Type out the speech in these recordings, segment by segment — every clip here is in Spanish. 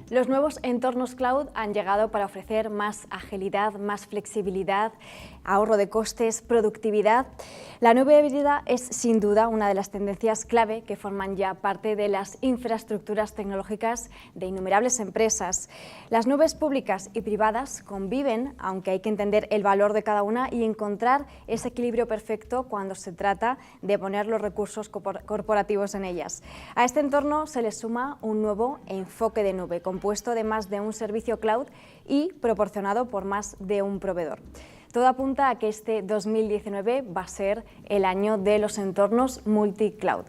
Los nuevos entornos cloud han llegado para ofrecer más agilidad, más flexibilidad, ahorro de costes, productividad. La nube híbrida es sin duda una de las tendencias clave que forman ya parte de las infraestructuras tecnológicas de innumerables empresas. Las nubes públicas y privadas conviven, aunque hay que entender el valor de cada una y encontrar ese equilibrio perfecto cuando se trata de poner los recursos corporativos en ellas. A este entorno se le suma un nuevo enfoque de nube, compuesto de más de un servicio cloud y proporcionado por más de un proveedor. Todo apunta a que este 2019 va a ser el año de los entornos multi-cloud.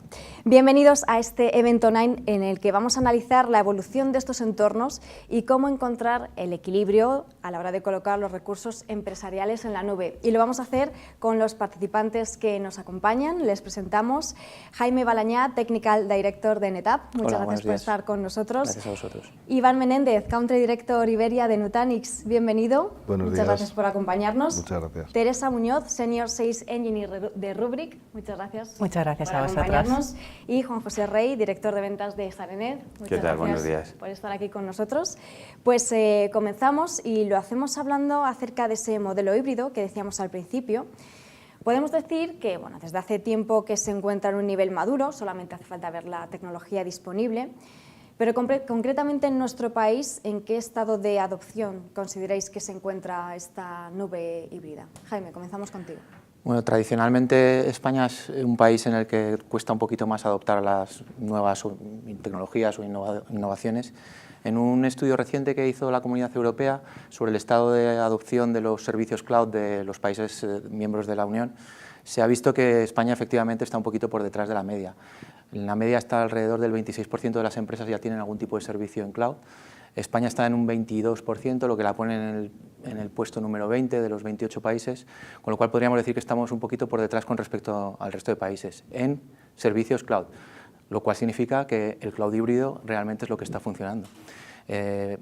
Bienvenidos a este evento online en el que vamos a analizar la evolución de estos entornos y cómo encontrar el equilibrio a la hora de colocar los recursos empresariales en la nube. Y lo vamos a hacer con los participantes que nos acompañan. Les presentamos Jaime Balañá, Technical Director de NetApp. Muchas gracias por estar con nosotros. Gracias a vosotros. Iván Menéndez, Country Director Iberia de Nutanix. Bienvenido. Buenos días. Muchas gracias por acompañarnos. Muchas gracias. Teresa Muñoz, Senior Sales Engineer de Rubrik. Muchas gracias. Muchas gracias por a acompañarnos. Y Juan José Rey, Director de Ventas de Sarenet. ¿Qué tal? Buenos días. Por estar aquí con nosotros. Pues comenzamos y lo hacemos hablando acerca de ese modelo híbrido que decíamos al principio. Podemos decir que desde hace tiempo que se encuentra en un nivel maduro, solamente hace falta ver la tecnología disponible. Pero concretamente en nuestro país, ¿en qué estado de adopción consideráis que se encuentra esta nube híbrida? Jaime, comenzamos contigo. Bueno, tradicionalmente España es un país en el que cuesta un poquito más adoptar las nuevas tecnologías o innovaciones. En un estudio reciente que hizo la Comunidad Europea sobre el estado de adopción de los servicios cloud de los países miembros de la Unión, se ha visto que España efectivamente está un poquito por detrás de la media. En la media está alrededor del 26% de las empresas ya tienen algún tipo de servicio en cloud. España está en un 22%, lo que la pone en el puesto número 20 de los 28 países, con lo cual podríamos decir que estamos un poquito por detrás con respecto al resto de países en servicios cloud, lo cual significa que el cloud híbrido realmente es lo que está funcionando.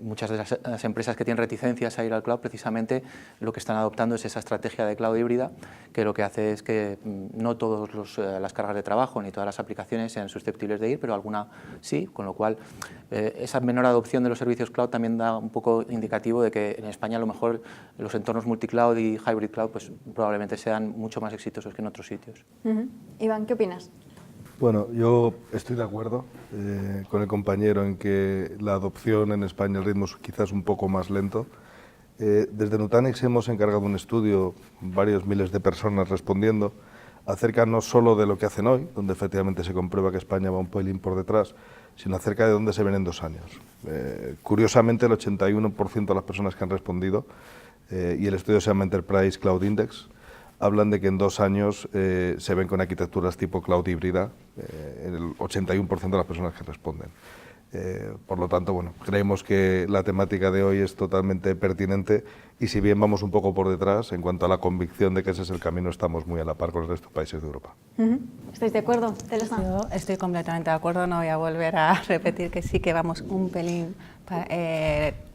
Muchas de las empresas que tienen reticencias a ir al cloud, precisamente lo que están adoptando es esa estrategia de cloud híbrida, que lo que hace es que no todas las cargas de trabajo ni todas las aplicaciones sean susceptibles de ir, pero alguna sí, con lo cual esa menor adopción de los servicios cloud también da un poco indicativo de que en España a lo mejor los entornos multicloud y hybrid cloud pues, probablemente sean mucho más exitosos que en otros sitios. Iván, ¿qué opinas? Bueno, yo estoy de acuerdo con el compañero en que la adopción en España, el ritmo es quizás un poco más lento. Desde Nutanix hemos encargado un estudio, varios miles de personas respondiendo, acerca no solo de lo que hacen hoy, donde efectivamente se comprueba que España va un pelín por detrás, sino acerca de dónde se ven en 2 años. Curiosamente, el 81% de las personas que han respondido, y el estudio se llama Enterprise Cloud Index, hablan de que en 2 años se ven con arquitecturas tipo cloud híbrida, el 81% de las personas que responden. Por lo tanto, creemos que la temática de hoy es totalmente pertinente y si bien vamos un poco por detrás, en cuanto a la convicción de que ese es el camino, estamos muy a la par con el resto de países de Europa. ¿Estáis de acuerdo, Teresa? Yo estoy completamente de acuerdo, no voy a volver a repetir que sí que vamos un pelín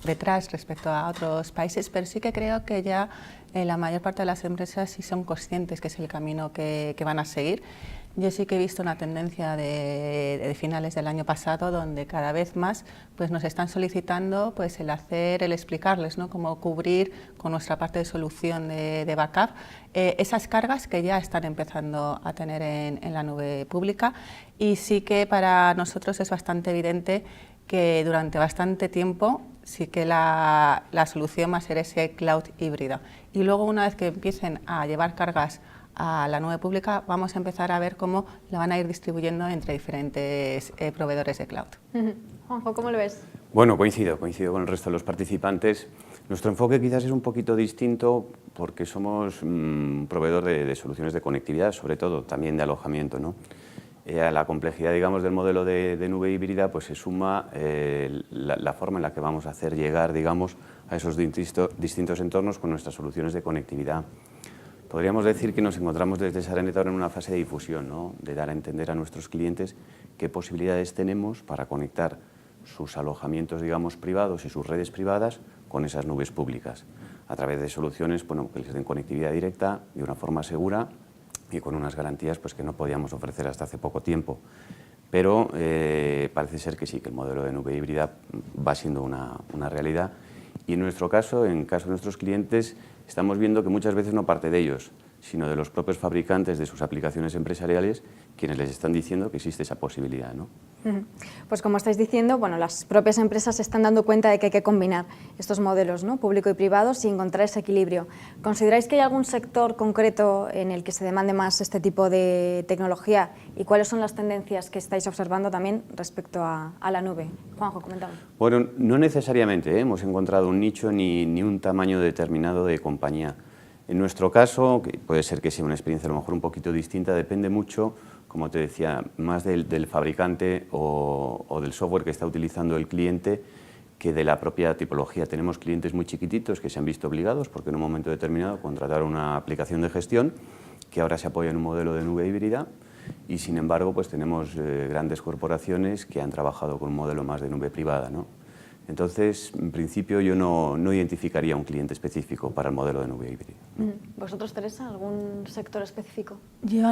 detrás respecto a otros países, pero sí que creo que ya la mayor parte de las empresas sí son conscientes que es el camino que van a seguir. Yo sí que he visto una tendencia de finales del año pasado donde cada vez más pues, nos están solicitando pues, el explicarles, ¿no? Cómo cubrir con nuestra parte de solución de backup esas cargas que ya están empezando a tener en la nube pública y sí que para nosotros es bastante evidente que durante bastante tiempo sí que la solución va a ser ese cloud híbrido. Y luego una vez que empiecen a llevar cargas a la nube pública, vamos a empezar a ver cómo la van a ir distribuyendo entre diferentes proveedores de cloud. Juanjo, ¿cómo lo ves? Bueno, coincido con el resto de los participantes. Nuestro enfoque quizás es un poquito distinto porque somos un proveedor de soluciones de conectividad, sobre todo también de alojamiento, ¿no? A la complejidad, digamos, del modelo de nube híbrida, pues se suma la forma en la que vamos a hacer llegar, digamos, a esos distintos entornos con nuestras soluciones de conectividad. Podríamos decir que nos encontramos desde Sarenet ahora en una fase de difusión, ¿no? De dar a entender a nuestros clientes qué posibilidades tenemos para conectar sus alojamientos, digamos, privados y sus redes privadas con esas nubes públicas, a través de soluciones que les den conectividad directa de una forma segura y con unas garantías pues, que no podíamos ofrecer hasta hace poco tiempo. Pero parece ser que sí, que el modelo de nube híbrida va siendo una realidad. Y en nuestro caso, en caso de nuestros clientes, estamos viendo que muchas veces no parte de ellos, sino de los propios fabricantes de sus aplicaciones empresariales, quienes les están diciendo que existe esa posibilidad, ¿no? Pues como estáis diciendo, bueno, las propias empresas se están dando cuenta de que hay que combinar estos modelos, ¿no?, público y privado, y encontrar ese equilibrio. ¿Consideráis que hay algún sector concreto en el que se demande más este tipo de tecnología y cuáles son las tendencias que estáis observando también respecto a la nube? Juanjo, coméntame. Bueno, no necesariamente hemos encontrado un nicho ni un tamaño determinado de compañía. En nuestro caso, que puede ser que sea una experiencia a lo mejor un poquito distinta, depende mucho, como te decía, más del fabricante o del software que está utilizando el cliente que de la propia tipología. Tenemos clientes muy chiquititos que se han visto obligados porque en un momento determinado contrataron una aplicación de gestión que ahora se apoya en un modelo de nube híbrida y sin embargo pues tenemos grandes corporaciones que han trabajado con un modelo más de nube privada, ¿no? Entonces, en principio, yo no identificaría un cliente específico para el modelo de nube híbrida. ¿Vosotros, Teresa, algún sector específico? Yo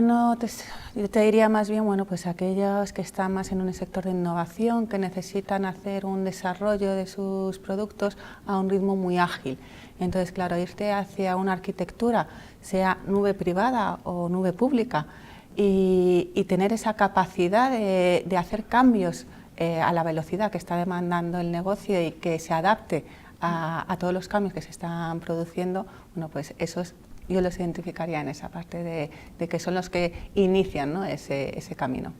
te diría más bien, bueno, pues aquellos que están más en un sector de innovación, que necesitan hacer un desarrollo de sus productos a un ritmo muy ágil. Entonces, claro, irte hacia una arquitectura, sea nube privada o nube pública, y tener esa capacidad de hacer cambios a la velocidad que está demandando el negocio y que se adapte a todos los cambios que se están produciendo, bueno, pues esos yo los identificaría en esa parte de que son los que inician, ¿no?, ese camino.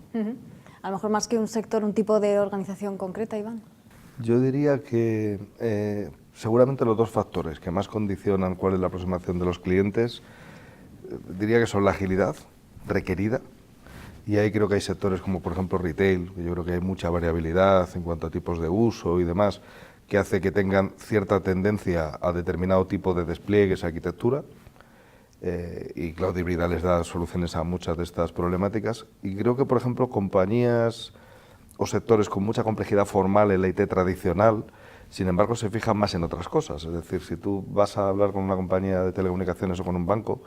A lo mejor más que un sector, un tipo de organización concreta, Iván. Yo diría que seguramente los dos factores que más condicionan cuál es la aproximación de los clientes, diría que son la agilidad requerida. Y ahí creo que hay sectores como por ejemplo retail, que yo creo que hay mucha variabilidad en cuanto a tipos de uso y demás, que hace que tengan cierta tendencia a determinado tipo de despliegues, arquitectura, y Cloud Híbrida les da soluciones a muchas de estas problemáticas. Y creo que por ejemplo compañías o sectores con mucha complejidad formal en la IT tradicional, sin embargo se fijan más en otras cosas. Es decir, si tú vas a hablar con una compañía de telecomunicaciones o con un banco,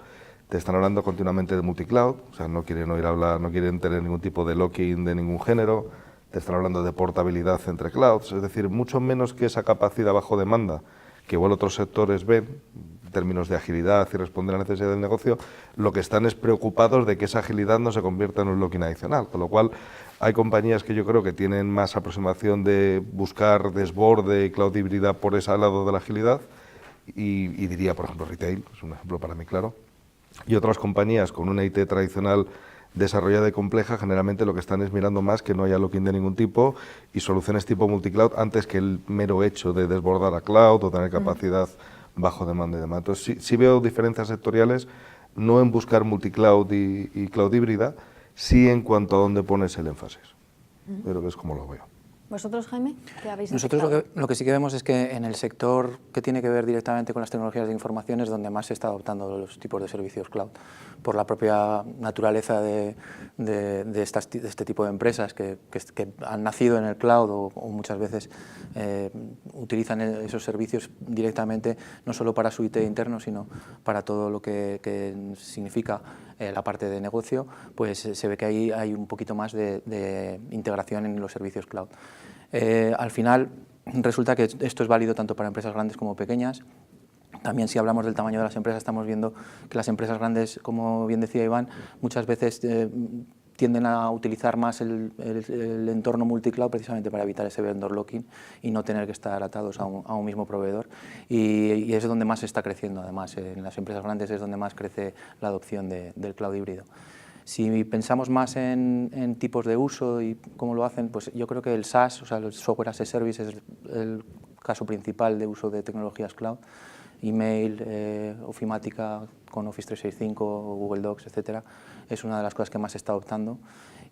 te están hablando continuamente de multicloud, o sea, no quieren oír hablar, no quieren tener ningún tipo de lock-in de ningún género, te están hablando de portabilidad entre clouds, es decir, mucho menos que esa capacidad bajo demanda que igual otros sectores ven, en términos de agilidad y responder a la necesidad del negocio, lo que están es preocupados de que esa agilidad no se convierta en un lock-in adicional, con lo cual hay compañías que yo creo que tienen más aproximación de buscar desborde y cloud híbrida por ese lado de la agilidad, y diría, por ejemplo, retail, es un ejemplo para mí claro. Y otras compañías con una IT tradicional desarrollada y compleja, generalmente lo que están es mirando más que no haya lock-in de ningún tipo y soluciones tipo multicloud antes que el mero hecho de desbordar a cloud o tener capacidad bajo demanda y demás. Entonces sí veo diferencias sectoriales, no en buscar multicloud y cloud híbrida, sí en cuanto a dónde pones el énfasis. Creo que es como lo veo. ¿Vosotros, Jaime, qué habéis Nosotros lo que sí que vemos es que en el sector que tiene que ver directamente con las tecnologías de información es donde más se está adoptando los tipos de servicios cloud, por la propia naturaleza de este tipo de empresas que han nacido en el cloud o muchas veces utilizan esos servicios directamente, no solo para su IT interno, sino para todo lo que significa la parte de negocio, pues se ve que ahí hay un poquito más de integración en los servicios cloud. Al final resulta que esto es válido tanto para empresas grandes como pequeñas. También si hablamos del tamaño de las empresas, estamos viendo que las empresas grandes, como bien decía Iván, muchas veces tienden a utilizar más el entorno multicloud precisamente para evitar ese vendor locking y no tener que estar atados a un mismo proveedor. Y es donde más se está creciendo, además, en las empresas grandes es donde más crece la adopción del cloud híbrido. Si pensamos más en tipos de uso y cómo lo hacen, pues yo creo que el SaaS, o sea, el Software as a Service, es el caso principal de uso de tecnologías cloud. Email, ofimática con Office 365, Google Docs, etcétera, es una de las cosas que más se está adoptando.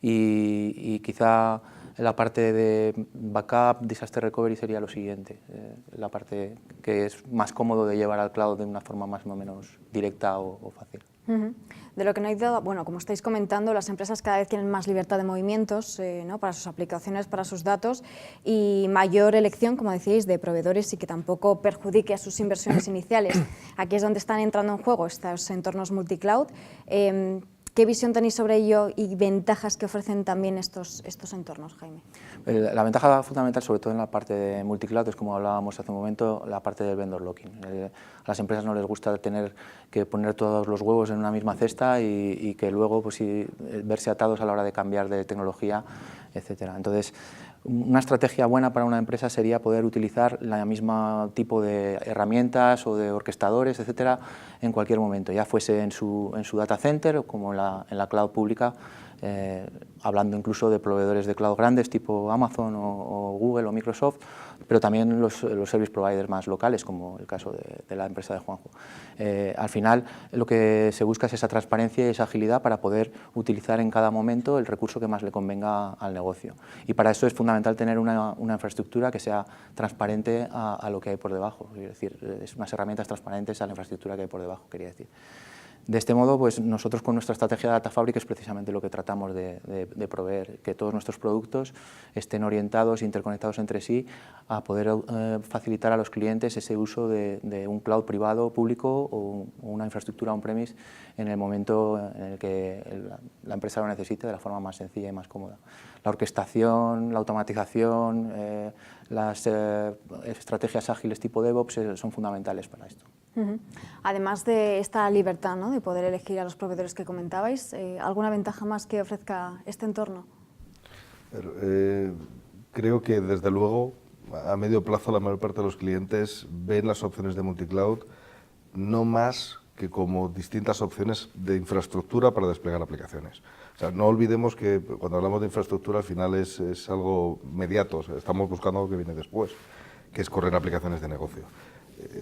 Y quizá la parte de backup, disaster recovery sería lo siguiente, la parte que es más cómodo de llevar al cloud de una forma más o menos directa o fácil. De lo que no he dado, bueno, como estáis comentando, las empresas cada vez tienen más libertad de movimientos, ¿no?, para sus aplicaciones, para sus datos y mayor elección, como decíais, de proveedores y que tampoco perjudique a sus inversiones iniciales. Aquí es donde están entrando en juego estos entornos multicloud. ¿Qué visión tenéis sobre ello y ventajas que ofrecen también estos entornos, Jaime? La ventaja fundamental, sobre todo en la parte de multicloud, es como hablábamos hace un momento, la parte del vendor locking. A las empresas no les gusta tener que poner todos los huevos en una misma cesta y que luego pues, verse atados a la hora de cambiar de tecnología, etcétera. Entonces, una estrategia buena para una empresa sería poder utilizar la misma tipo de herramientas o de orquestadores, etcétera, en cualquier momento, ya fuese en su data center o como en la cloud pública, hablando incluso de proveedores de cloud grandes tipo Amazon o Google o Microsoft, pero también los service providers más locales, como el caso de la empresa de Juanjo. Al final, lo que se busca es esa transparencia y esa agilidad para poder utilizar en cada momento el recurso que más le convenga al negocio. Y para eso es fundamental tener una infraestructura que sea transparente a lo que hay por debajo, es decir, unas herramientas transparentes a la infraestructura que hay por debajo, quería decir. De este modo, pues nosotros con nuestra estrategia de Data Fabric es precisamente lo que tratamos de proveer, que todos nuestros productos estén orientados, interconectados entre sí, a poder facilitar a los clientes ese uso de un cloud privado, público o una infraestructura on-premise en el momento en el que la empresa lo necesite de la forma más sencilla y más cómoda. La orquestación, la automatización, las estrategias ágiles tipo DevOps son fundamentales para esto. Además de esta libertad, ¿no?, de poder elegir a los proveedores que comentabais, ¿alguna ventaja más que ofrezca este entorno? Creo que desde luego a medio plazo la mayor parte de los clientes ven las opciones de multicloud no más que como distintas opciones de infraestructura para desplegar aplicaciones. O sea, no olvidemos que cuando hablamos de infraestructura al final es algo inmediato, o sea, estamos buscando algo que viene después, que es correr aplicaciones de negocio.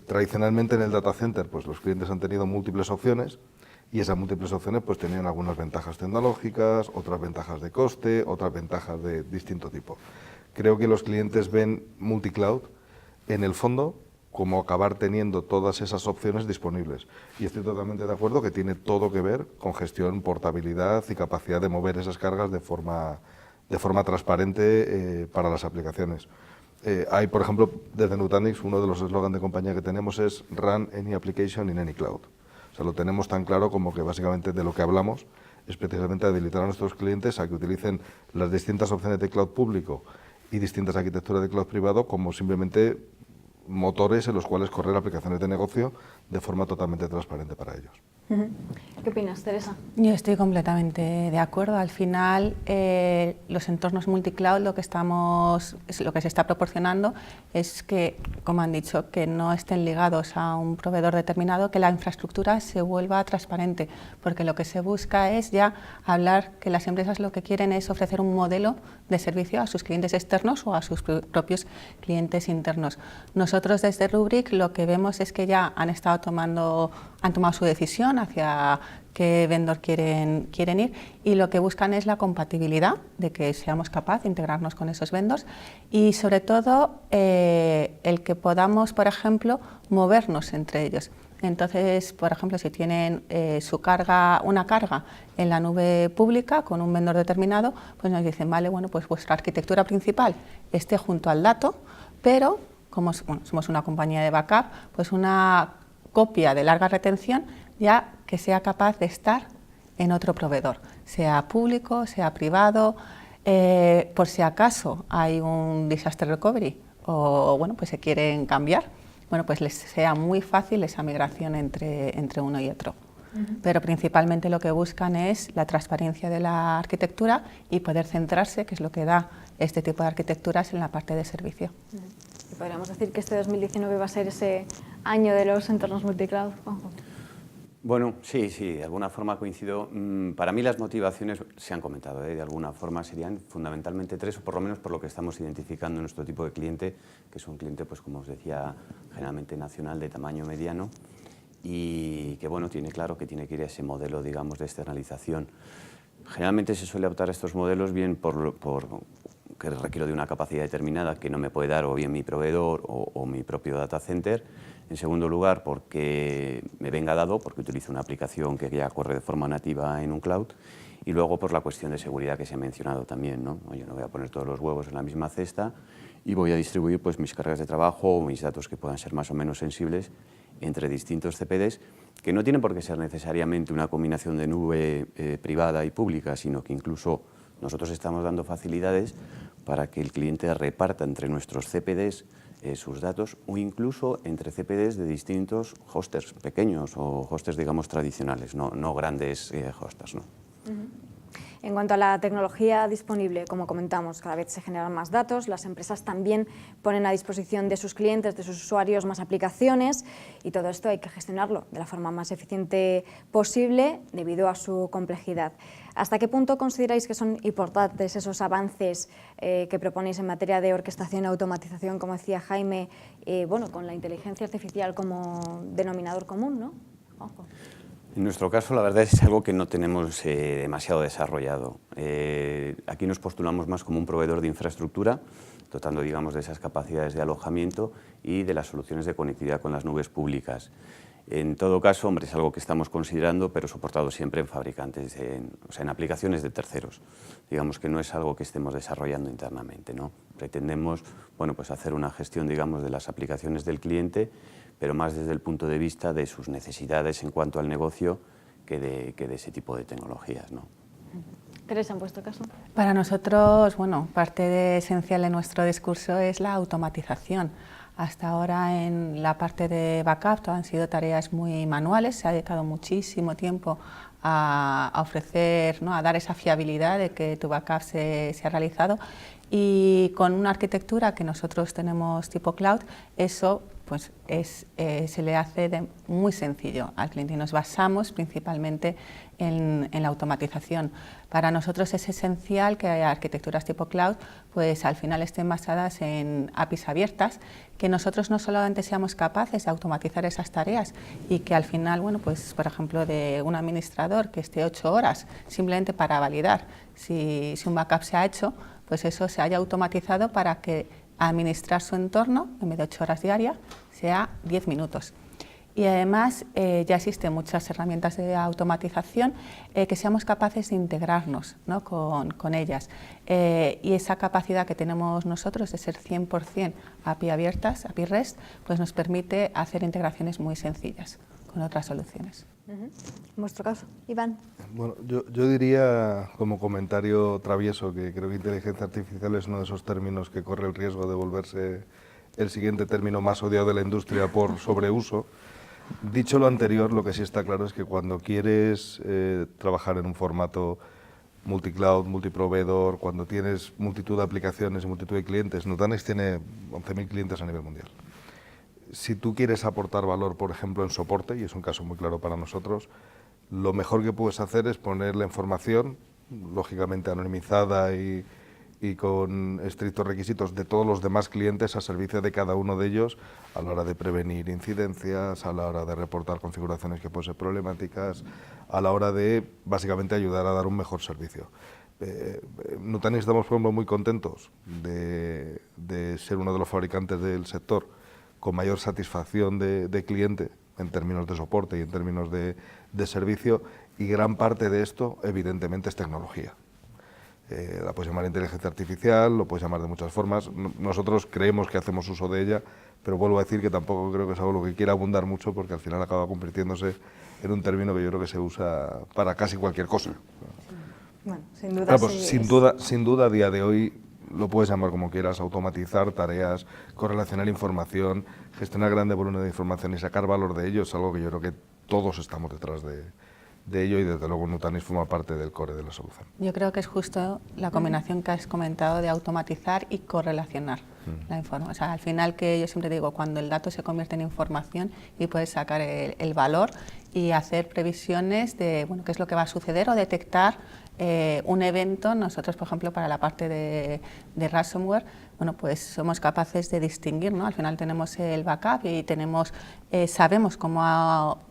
Tradicionalmente en el data center pues los clientes han tenido múltiples opciones y esas múltiples opciones pues tenían algunas ventajas tecnológicas, otras ventajas de coste, otras ventajas de distinto tipo. Creo que los clientes ven multicloud en el fondo como acabar teniendo todas esas opciones disponibles. Y estoy totalmente de acuerdo que tiene todo que ver con gestión, portabilidad y capacidad de mover esas cargas de forma transparente para las aplicaciones. Hay, por ejemplo, desde Nutanix, uno de los eslogans de compañía que tenemos es Run any application in any cloud. O sea, lo tenemos tan claro como que básicamente de lo que hablamos es precisamente habilitar a nuestros clientes a que utilicen las distintas opciones de cloud público y distintas arquitecturas de cloud privado como simplemente motores en los cuales correr aplicaciones de negocio de forma totalmente transparente para ellos. ¿Qué opinas, Teresa? Yo estoy completamente de acuerdo. Al final, los entornos multicloud lo que se está proporcionando es que, como han dicho, que no estén ligados a un proveedor determinado, que la infraestructura se vuelva transparente, porque lo que se busca es ya hablar que las empresas lo que quieren es ofrecer un modelo de servicio a sus clientes externos o a sus propios clientes internos. Nosotros desde Rubrik lo que vemos es que ya han tomado su decisión hacia qué vendor quieren ir y lo que buscan es la compatibilidad, de que seamos capaces de integrarnos con esos vendors y sobre todo el que podamos, por ejemplo, movernos entre ellos. Entonces, por ejemplo, si tienen una carga en la nube pública con un vendor determinado, pues nos dicen, vale, bueno, pues vuestra arquitectura principal esté junto al dato, pero como somos una compañía de backup, pues una copia de larga retención ya que sea capaz de estar en otro proveedor, sea público, sea privado, por si acaso hay un disaster recovery o bueno, pues se quieren cambiar, bueno, pues les sea muy fácil esa migración entre uno y otro. Pero principalmente lo que buscan es la transparencia de la arquitectura y poder centrarse, que es lo que da este tipo de arquitecturas, en la parte de servicio. ¿Podríamos decir que este 2019 va a ser ese año de los entornos multicloud, Juanjo? Bueno, sí, de alguna forma coincido. Para mí las motivaciones se han comentado, de alguna forma serían fundamentalmente tres, o por lo menos por lo que estamos identificando en nuestro tipo de cliente, que es un cliente, pues como os decía, generalmente nacional, de tamaño mediano, y que bueno, tiene claro que tiene que ir a ese modelo, digamos, de externalización. Generalmente se suele optar a estos modelos bien por que requiero de una capacidad determinada que no me puede dar o bien mi proveedor o mi propio data center. En segundo lugar, porque me venga dado, porque utilizo una aplicación que ya corre de forma nativa en un cloud. Y luego por la cuestión de seguridad que se ha mencionado también, ¿no? Yo no voy a poner todos los huevos en la misma cesta y voy a distribuir pues mis cargas de trabajo o mis datos que puedan ser más o menos sensibles entre distintos CPDs, que no tienen por qué ser necesariamente una combinación de nube privada y pública, sino que incluso nosotros estamos dando facilidades para que el cliente reparta entre nuestros CPDs sus datos, o incluso entre CPDs de distintos hosters pequeños o hosters, digamos, tradicionales, no grandes hosters, ¿no? En cuanto a la tecnología disponible, como comentamos, cada vez se generan más datos, las empresas también ponen a disposición de sus clientes, de sus usuarios, más aplicaciones, y todo esto hay que gestionarlo de la forma más eficiente posible debido a su complejidad. ¿Hasta qué punto consideráis que son importantes esos avances que proponéis en materia de orquestación y automatización, como decía Jaime, bueno, con la inteligencia artificial como denominador común, ¿no? Ojo. En nuestro caso, la verdad es algo que no tenemos demasiado desarrollado. Aquí nos postulamos más como un proveedor de infraestructura, dotando, digamos, de esas capacidades de alojamiento y de las soluciones de conectividad con las nubes públicas. En todo caso, hombre, es algo que estamos considerando, pero soportado siempre en fabricantes, o sea, en aplicaciones de terceros. Digamos que no es algo que estemos desarrollando internamente, ¿no? Pretendemos, bueno, pues hacer una gestión, digamos, de las aplicaciones del cliente, pero más desde el punto de vista de sus necesidades en cuanto al negocio que de ese tipo de tecnologías, ¿no? Teresa, en vuestro caso. Para nosotros, bueno, parte esencial de nuestro discurso es la automatización. Hasta ahora en la parte de backup han sido tareas muy manuales, se ha dedicado muchísimo tiempo a ofrecer, ¿no?, a dar esa fiabilidad de que tu backup se ha realizado, y con una arquitectura que nosotros tenemos tipo cloud, eso pues se le hace muy sencillo al cliente, y nos basamos principalmente en la automatización. Para nosotros es esencial que arquitecturas tipo cloud pues al final estén basadas en APIs abiertas, que nosotros no solamente seamos capaces de automatizar esas tareas y que al final, bueno, pues por ejemplo de un administrador que esté 8 horas simplemente para validar si un backup se ha hecho, pues eso se haya automatizado para que administrar su entorno, en vez de 8 horas diarias, sea 10 minutos. Y además ya existen muchas herramientas de automatización que seamos capaces de integrarnos, ¿no?, con ellas. Y esa capacidad que tenemos nosotros de ser 100% API abiertas, API REST, pues nos permite hacer integraciones muy sencillas con otras soluciones. En vuestro caso, Iván. Bueno, yo diría como comentario travieso que creo que inteligencia artificial es uno de esos términos que corre el riesgo de volverse el siguiente término más odiado de la industria por sobreuso. Dicho lo anterior, lo que sí está claro es que cuando quieres trabajar en un formato multicloud, multiproveedor, cuando tienes multitud de aplicaciones y multitud de clientes, Nutanix tiene 11.000 clientes a nivel mundial. Si tú quieres aportar valor, por ejemplo, en soporte, y es un caso muy claro para nosotros, lo mejor que puedes hacer es poner la información, lógicamente anonimizada y con estrictos requisitos de todos los demás clientes a servicio de cada uno de ellos a la hora de prevenir incidencias, a la hora de reportar configuraciones que pueden ser problemáticas, a la hora de básicamente ayudar a dar un mejor servicio. Nutanix estamos, por ejemplo, muy contentos de ser uno de los fabricantes del sector con mayor satisfacción de cliente en términos de soporte y en términos de servicio, y gran parte de esto evidentemente es tecnología. La puedes llamar inteligencia artificial, lo puedes llamar de muchas formas. Nosotros creemos que hacemos uso de ella, pero vuelvo a decir que tampoco creo que es algo lo que quiera abundar mucho, porque al final acaba convirtiéndose en un término que yo creo que se usa para casi cualquier cosa. Bueno, sin duda, claro, pues, sin duda a día de hoy lo puedes llamar como quieras, automatizar tareas, correlacionar información, gestionar grandes volúmenes de información y sacar valor de ello es algo que yo creo que todos estamos detrás de ello, y desde luego Nutanix forma parte del core de la solución. Yo creo que es justo la combinación que has comentado de automatizar y correlacionar la información. O sea, al final, que yo siempre digo, cuando el dato se convierte en información y puedes sacar el valor y hacer previsiones de, bueno, qué es lo que va a suceder, o detectar un evento. Nosotros, por ejemplo, para la parte de ransomware, bueno, pues somos capaces de distinguir, ¿no? Al final tenemos el backup y sabemos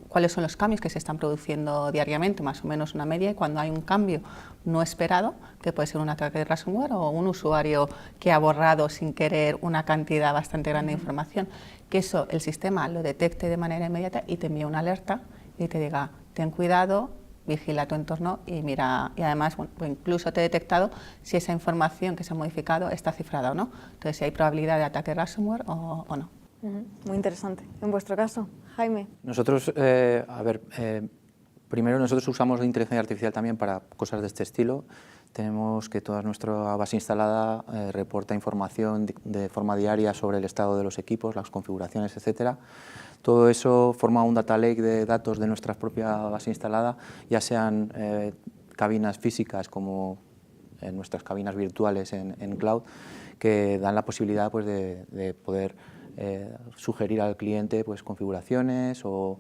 cuáles son los cambios que se están produciendo diariamente, más o menos una media, y cuando hay un cambio no esperado, que puede ser un ataque de ransomware o un usuario que ha borrado sin querer una cantidad bastante grande de información, que eso el sistema lo detecte de manera inmediata y te envíe una alerta y te diga, ten cuidado, vigila tu entorno y mira, y además, bueno, pues incluso te he detectado si esa información que se ha modificado está cifrada o no. Entonces, si hay probabilidad de ataque de ransomware o no. Muy interesante. ¿En vuestro caso? Jaime. Nosotros, primero nosotros usamos la inteligencia artificial también para cosas de este estilo. Tenemos que toda nuestra base instalada reporta información de forma diaria sobre el estado de los equipos, las configuraciones, etcétera. Todo eso forma un data lake de datos de nuestra propia base instalada, ya sean cabinas físicas como en nuestras cabinas virtuales en cloud, que dan la posibilidad pues, de poder sugerir al cliente pues, configuraciones o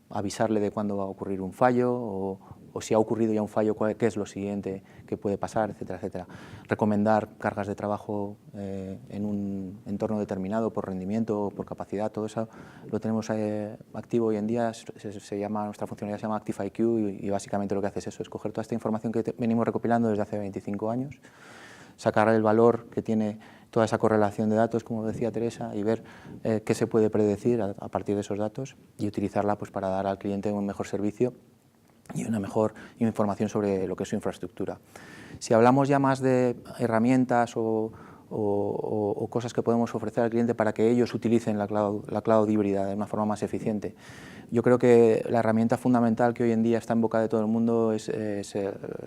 avisarle de cuándo va a ocurrir un fallo o si ha ocurrido ya un fallo, qué es lo siguiente que puede pasar, etcétera, etcétera. Recomendar cargas de trabajo en un entorno determinado por rendimiento o por capacidad, todo eso lo tenemos activo hoy en día. Nuestra funcionalidad se llama ActiveIQ y básicamente lo que hace es eso, es coger toda esta información que venimos recopilando desde hace 25 años, sacar el valor que tiene toda esa correlación de datos, como decía Teresa, y ver qué se puede predecir a partir de esos datos y utilizarla pues, para dar al cliente un mejor servicio y una mejor información sobre lo que es su infraestructura. Si hablamos ya más de herramientas o cosas que podemos ofrecer al cliente para que ellos utilicen la cloud híbrida de una forma más eficiente, yo creo que la herramienta fundamental que hoy en día está en boca de todo el mundo es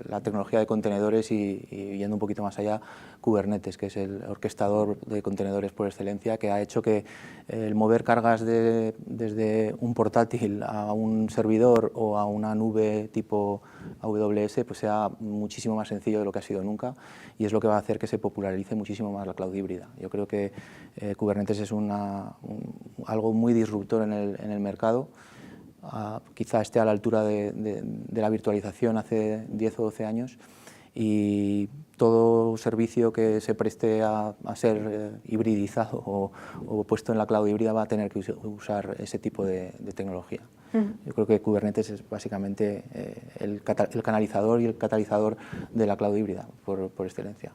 la tecnología de contenedores y yendo un poquito más allá, Kubernetes, que es el orquestador de contenedores por excelencia, que ha hecho que el mover cargas desde un portátil a un servidor o a una nube tipo AWS pues sea muchísimo más sencillo de lo que ha sido nunca, y es lo que va a hacer que se popularice muchísimo más la cloud híbrida. Yo creo que Kubernetes es algo muy disruptor en el mercado. Quizá esté a la altura de la virtualización hace 10 o 12 años, y todo servicio que se preste a ser hibridizado o puesto en la cloud híbrida va a tener que usar ese tipo de tecnología. Yo creo que Kubernetes es básicamente el canalizador y el catalizador de la cloud híbrida por excelencia.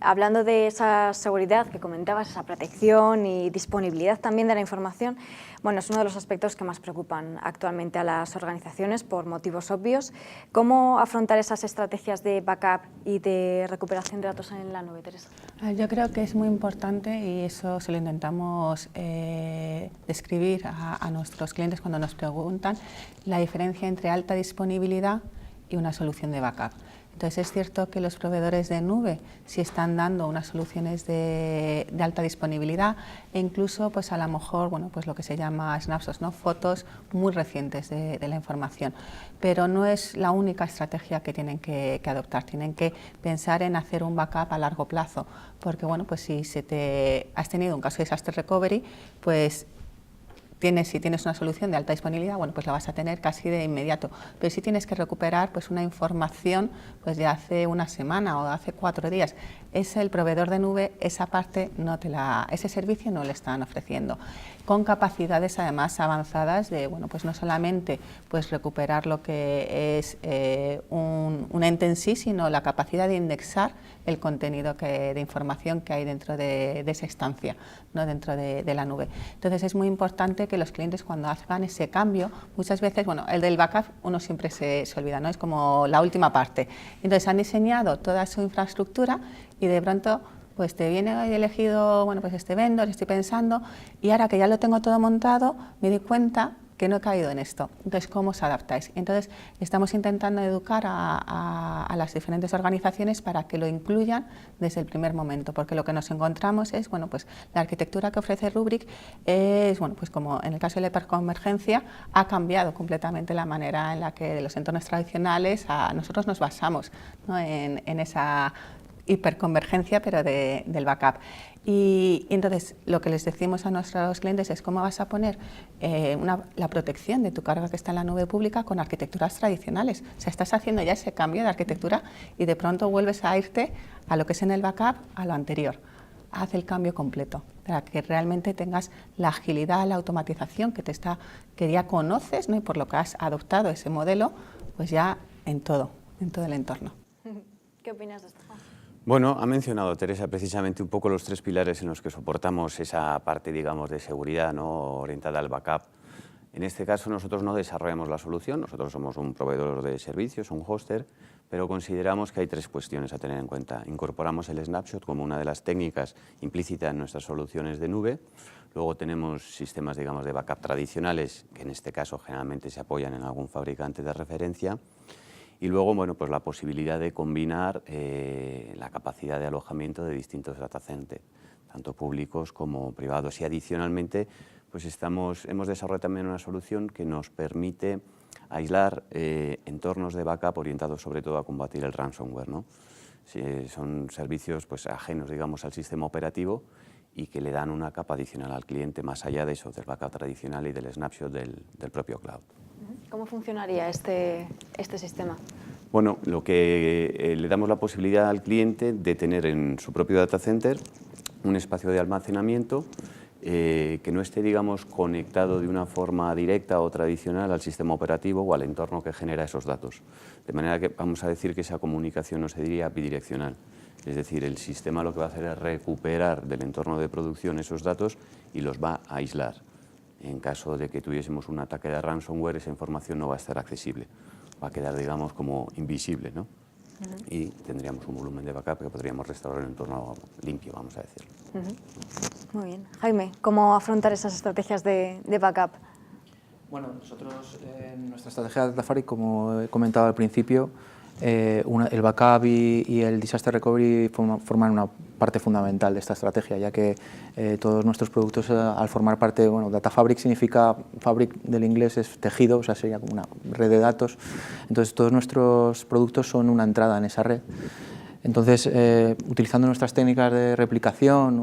Hablando de esa seguridad que comentabas, esa protección y disponibilidad también de la información, bueno, es uno de los aspectos que más preocupan actualmente a las organizaciones por motivos obvios. ¿Cómo afrontar esas estrategias de backup y de recuperación de datos en la nube, Teresa? Yo creo que es muy importante, y eso se lo intentamos describir a nuestros clientes cuando nos preguntan, la diferencia entre alta disponibilidad y una solución de backup. Entonces es cierto que los proveedores de nube sí están dando unas soluciones de alta disponibilidad e incluso pues a lo mejor pues lo que se llama snapshots, ¿no? Fotos muy recientes de la información, pero no es la única estrategia que tienen que adoptar. Tienen que pensar en hacer un backup a largo plazo, porque pues si has tenido un caso de disaster recovery, pues si tienes una solución de alta disponibilidad, pues la vas a tener casi de inmediato. Pero si tienes que recuperar pues una información pues de hace una semana o de hace 4 días, el proveedor de nube, esa parte ese servicio no le están ofreciendo, con capacidades además avanzadas de pues no solamente pues recuperar lo que es un ente en sí, sino la capacidad de indexar el contenido de información que hay dentro de esa instancia, ¿no? Dentro de la nube. Entonces es muy importante que los clientes, cuando hagan ese cambio, muchas veces, el del backup uno siempre se olvida, ¿no? Es como la última parte. Entonces han diseñado toda su infraestructura y de pronto pues te viene hoy elegido pues este vendor, estoy pensando, y ahora que ya lo tengo todo montado me di cuenta que no he caído en esto. Entonces, ¿cómo os adaptáis? Entonces, estamos intentando educar a las diferentes organizaciones para que lo incluyan desde el primer momento, porque lo que nos encontramos es, pues la arquitectura que ofrece Rubrik es, pues como en el caso de la hiperconvergencia, ha cambiado completamente la manera en la que los entornos tradicionales, nosotros nos basamos, ¿no? en esa hiperconvergencia, pero del backup. Y entonces lo que les decimos a nuestros clientes es cómo vas a poner la protección de tu carga que está en la nube pública con arquitecturas tradicionales. O sea, estás haciendo ya ese cambio de arquitectura y de pronto vuelves a irte a lo que es en el backup, a lo anterior. Haz el cambio completo para que realmente tengas la agilidad, la automatización que ya conoces, ¿no? Y por lo que has adoptado ese modelo, pues ya en todo el entorno. ¿Qué opinas de esto, Juan? Bueno, ha mencionado Teresa precisamente un poco los 3 pilares en los que soportamos esa parte, digamos, de seguridad, ¿no? Orientada al backup. En este caso nosotros no desarrollamos la solución, nosotros somos un proveedor de servicios, un hoster, pero consideramos que hay 3 cuestiones a tener en cuenta. Incorporamos el snapshot como una de las técnicas implícitas en nuestras soluciones de nube. Luego tenemos sistemas, digamos, de backup tradicionales, que en este caso generalmente se apoyan en algún fabricante de referencia. Y luego, bueno, pues la posibilidad de combinar la capacidad de alojamiento de distintos data centers, tanto públicos como privados. Y adicionalmente, pues hemos desarrollado también una solución que nos permite aislar entornos de backup orientados sobre todo a combatir el ransomware, ¿no? Son servicios pues, ajenos, digamos, al sistema operativo y que le dan una capa adicional al cliente más allá de eso, del backup tradicional y del snapshot del propio cloud. ¿Cómo funcionaría este sistema? Bueno, lo que le damos la posibilidad al cliente de tener en su propio data center un espacio de almacenamiento que no esté, digamos, conectado de una forma directa o tradicional al sistema operativo o al entorno que genera esos datos. De manera que vamos a decir que esa comunicación no se diría bidireccional. Es decir, el sistema lo que va a hacer es recuperar del entorno de producción esos datos y los va a aislar. En caso de que tuviésemos un ataque de ransomware, esa información no va a estar accesible. Va a quedar, digamos, como invisible, ¿no? Y tendríamos un volumen de backup que podríamos restaurar en un entorno limpio, vamos a decirlo. Muy bien. Jaime, ¿cómo afrontar esas estrategias de backup? Bueno, nosotros en nuestra estrategia de Data Fabric, como he comentado al principio, el backup y el disaster recovery forman una parte fundamental de esta estrategia, ya que todos nuestros productos al formar parte, bueno, Data Fabric significa, fabric del inglés es tejido, o sea, sería como una red de datos, entonces todos nuestros productos son una entrada en esa red. Entonces, utilizando nuestras técnicas de replicación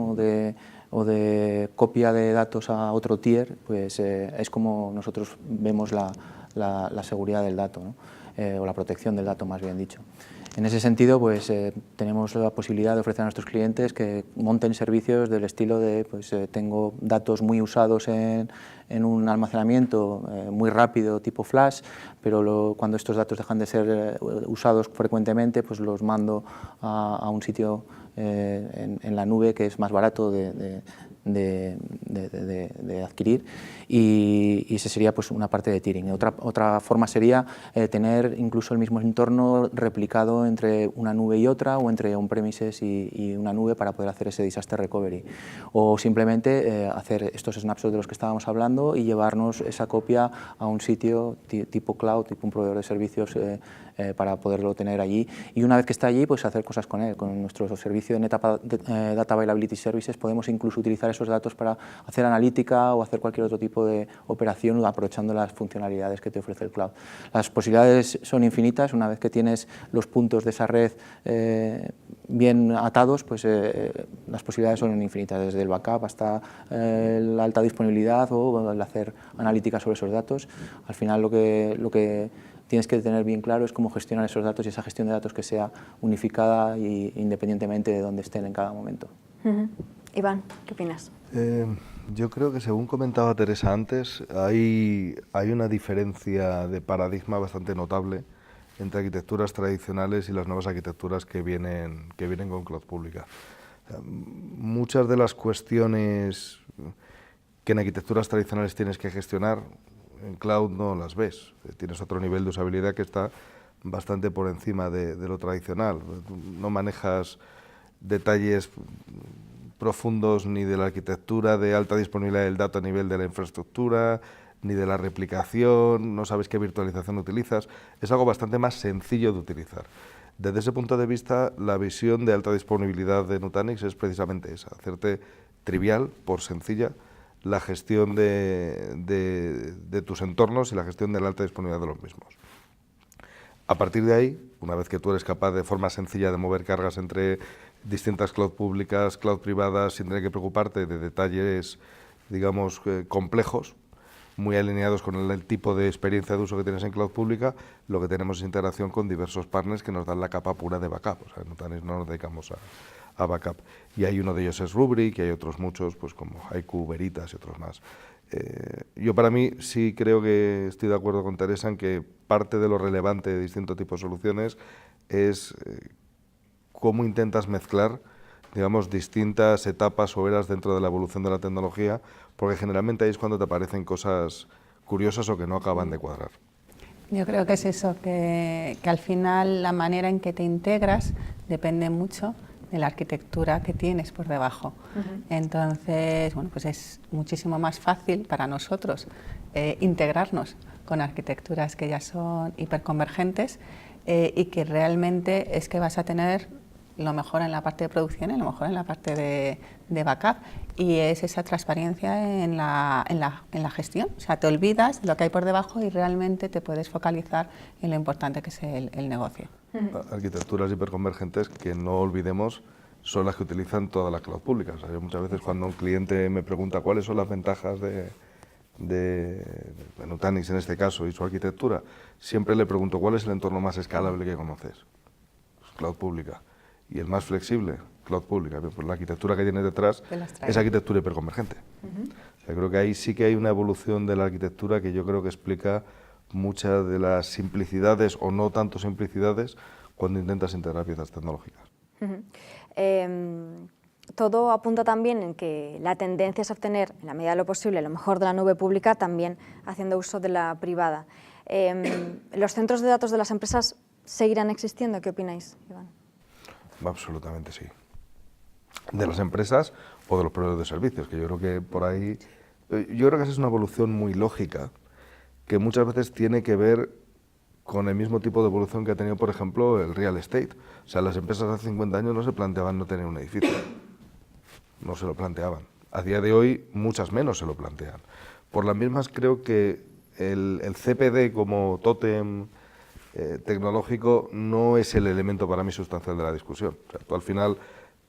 o de copia de datos a otro tier, pues es como nosotros vemos la seguridad del dato, ¿no? O la protección del dato, más bien dicho. En ese sentido, pues tenemos la posibilidad de ofrecer a nuestros clientes que monten servicios del estilo de, pues tengo datos muy usados en un almacenamiento muy rápido tipo flash, pero cuando estos datos dejan de ser usados frecuentemente, pues los mando a un sitio en la nube que es más barato de adquirir, y esa sería pues una parte de tiering. Otra forma sería tener incluso el mismo entorno replicado entre una nube y otra, o entre on-premises y una nube, para poder hacer ese disaster recovery, o simplemente hacer estos snapshots de los que estábamos hablando y llevarnos esa copia a un sitio tipo cloud, tipo un proveedor de servicios, para poderlo tener allí, y una vez que está allí, pues hacer cosas con él. Con nuestro servicio de Data Availability Services podemos incluso utilizar esos datos para hacer analítica o hacer cualquier otro tipo de operación, aprovechando las funcionalidades que te ofrece el cloud. Las posibilidades son infinitas. Una vez que tienes los puntos de esa red bien atados, pues las posibilidades son infinitas, desde el backup hasta la alta disponibilidad o el hacer analítica sobre esos datos. Al final lo que tienes que tener bien claro es cómo gestionar esos datos, y esa gestión de datos que sea unificada e independientemente de dónde estén en cada momento. Iván, ¿qué opinas? Yo creo que, según comentaba Teresa antes, hay una diferencia de paradigma bastante notable entre arquitecturas tradicionales y las nuevas arquitecturas que vienen con cloud pública. Muchas de las cuestiones que en arquitecturas tradicionales tienes que gestionar, en cloud no las ves. Tienes otro nivel de usabilidad que está bastante por encima de lo tradicional. No manejas detalles profundos ni de la arquitectura de alta disponibilidad del dato a nivel de la infraestructura, ni de la replicación, no sabes qué virtualización utilizas. Es algo bastante más sencillo de utilizar. Desde ese punto de vista, la visión de alta disponibilidad de Nutanix es precisamente esa: hacerte trivial, por sencilla, la gestión de tus entornos y la gestión de la alta disponibilidad de los mismos. A partir de ahí, una vez que tú eres capaz de forma sencilla de mover cargas entre distintas cloud públicas, cloud privadas, sin tener que preocuparte de detalles, digamos, complejos, muy alineados con el tipo de experiencia de uso que tienes en cloud pública, lo que tenemos es integración con diversos partners que nos dan la capa pura de backup. O sea, no nos dedicamos a backup. Y hay uno de ellos es Rubrik, y hay otros muchos, pues como Haiku, Veritas y otros más. Yo, para mí, sí creo que estoy de acuerdo con Teresa en que parte de lo relevante de distintos tipos de soluciones es cómo intentas mezclar, digamos, distintas etapas o eras dentro de la evolución de la tecnología, porque generalmente ahí es cuando te aparecen cosas curiosas o que no acaban de cuadrar. Yo creo que es eso, que al final la manera en que te integras depende mucho de la arquitectura que tienes por debajo. Entonces, bueno, pues es muchísimo más fácil para nosotros integrarnos con arquitecturas que ya son hiperconvergentes y que realmente es que vas a tener lo mejor en la parte de producción y lo mejor en la parte de backup, y es esa transparencia en la gestión. O sea, te olvidas de lo que hay por debajo y realmente te puedes focalizar en lo importante que es el negocio. Arquitecturas hiperconvergentes que no olvidemos son las que utilizan toda la cloud pública. O sea, yo muchas veces cuando un cliente me pregunta cuáles son las ventajas de Nutanix en este caso y su arquitectura, siempre le pregunto cuál es el entorno más escalable que conoces. Pues cloud pública. Y el más flexible, cloud pública. Pues la arquitectura que tiene detrás es arquitectura hiperconvergente. O sea, creo que ahí sí que hay una evolución de la arquitectura que yo creo que explica muchas de las simplicidades o no tanto simplicidades cuando intentas integrar piezas tecnológicas. Todo apunta también en que la tendencia es obtener, en la medida de lo posible, lo mejor de la nube pública, también haciendo uso de la privada. ¿Los centros de datos de las empresas seguirán existiendo? ¿Qué opináis, Iván? Absolutamente sí. De las empresas o de los proveedores de servicios, que yo creo que por ahí... Yo creo que esa es una evolución muy lógica, que muchas veces tiene que ver con el mismo tipo de evolución que ha tenido, por ejemplo, el real estate. O sea, las empresas hace 50 años no se planteaban no tener un edificio. No se lo planteaban. A día de hoy, muchas menos se lo plantean. Por las mismas, creo que el CPD como tótem tecnológico no es el elemento para mí sustancial de la discusión. O sea, tú al final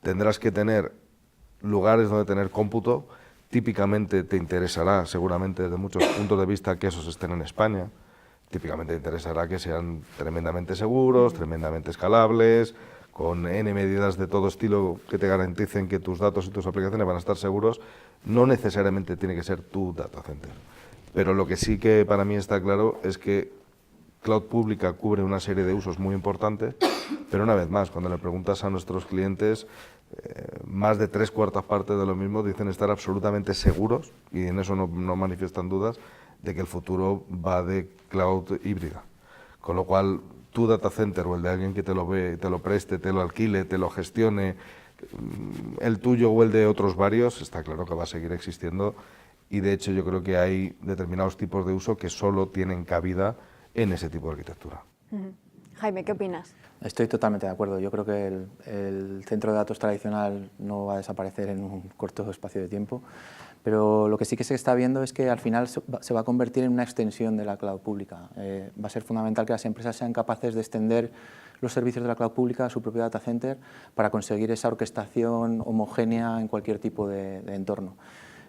tendrás que tener lugares donde tener cómputo. Típicamente te interesará, seguramente desde muchos puntos de vista, que esos estén en España. Típicamente te interesará que sean tremendamente seguros, tremendamente escalables, con N medidas de todo estilo que te garanticen que tus datos y tus aplicaciones van a estar seguros. No necesariamente tiene que ser tu data center. Pero lo que sí que para mí está claro es que cloud pública cubre una serie de usos muy importantes, pero una vez más, cuando le preguntas a nuestros clientes, más de 3/4 partes de lo mismo dicen estar absolutamente seguros, y en eso no manifiestan dudas, de que el futuro va de cloud híbrida. Con lo cual, tu data center o el de alguien que te lo ve, te lo preste, te lo alquile, te lo gestione, el tuyo o el de otros varios, está claro que va a seguir existiendo, y de hecho yo creo que hay determinados tipos de uso que solo tienen cabida en ese tipo de arquitectura. Jaime, ¿qué opinas? Estoy totalmente de acuerdo. Yo creo que el centro de datos tradicional no va a desaparecer en un corto espacio de tiempo, pero lo que sí que se está viendo es que al final se va a convertir en una extensión de la cloud pública. Va a ser fundamental que las empresas sean capaces de extender los servicios de la cloud pública a su propio data center para conseguir esa orquestación homogénea en cualquier tipo de entorno.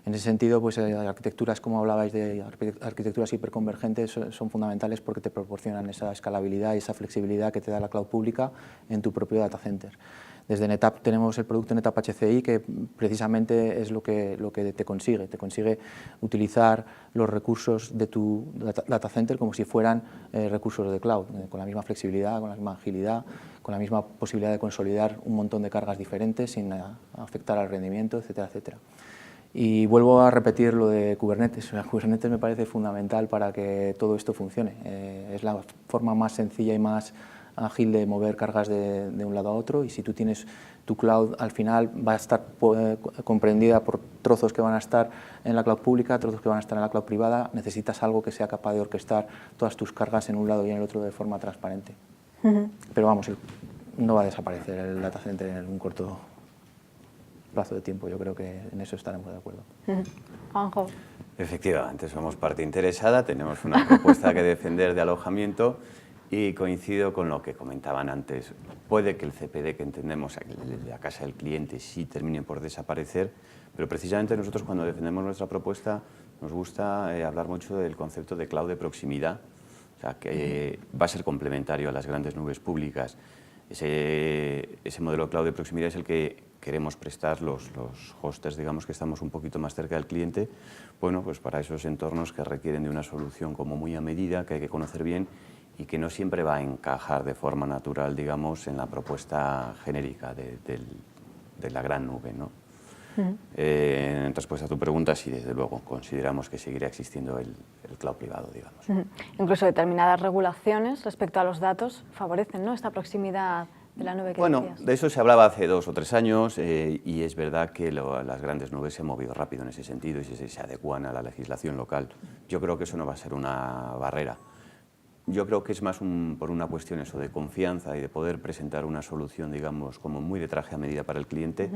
En ese sentido, pues, arquitecturas, como hablabais de arquitecturas hiperconvergentes, son fundamentales porque te proporcionan esa escalabilidad y esa flexibilidad que te da la cloud pública en tu propio data center. Desde NetApp tenemos el producto NetApp HCI, que precisamente es lo que te consigue utilizar los recursos de tu data center como si fueran recursos de cloud, con la misma flexibilidad, con la misma agilidad, con la misma posibilidad de consolidar un montón de cargas diferentes sin afectar al rendimiento, etcétera, etcétera. Y vuelvo a repetir lo de Kubernetes. Kubernetes me parece fundamental para que todo esto funcione. Es la forma más sencilla y más ágil de mover cargas de un lado a otro, y si tú tienes tu cloud, al final va a estar comprendida por trozos que van a estar en la cloud pública, trozos que van a estar en la cloud privada. Necesitas algo que sea capaz de orquestar todas tus cargas en un lado y en el otro de forma transparente. Pero vamos, no va a desaparecer el data center en un corto plazo de tiempo. Yo creo que en eso estaremos de acuerdo. Juanjo. Efectivamente, somos parte interesada, tenemos una propuesta que defender de alojamiento, y coincido con lo que comentaban antes. Puede que el CPD que entendemos, el de la casa del cliente, sí termine por desaparecer, pero precisamente nosotros, cuando defendemos nuestra propuesta, nos gusta hablar mucho del concepto de cloud de proximidad, o sea, que va a ser complementario a las grandes nubes públicas. Ese modelo cloud de proximidad es el que queremos prestar los hosters, digamos, que estamos un poquito más cerca del cliente, bueno, pues para esos entornos que requieren de una solución como muy a medida, que hay que conocer bien y que no siempre va a encajar de forma natural, digamos, en la propuesta genérica de la gran nube, ¿no? En respuesta a tu pregunta, sí, desde luego, consideramos que seguirá existiendo el cloud privado, digamos. Incluso determinadas regulaciones respecto a los datos favorecen, ¿no?, esta proximidad de la nube que Bueno, decías? de eso se hablaba hace 2 o 3 años y es verdad que las grandes nubes se han movido rápido en ese sentido y se adecuan a la legislación local. Yo creo que eso no va a ser una barrera. Yo creo que es más por una cuestión eso de confianza y de poder presentar una solución, digamos, como muy de traje a medida para el cliente,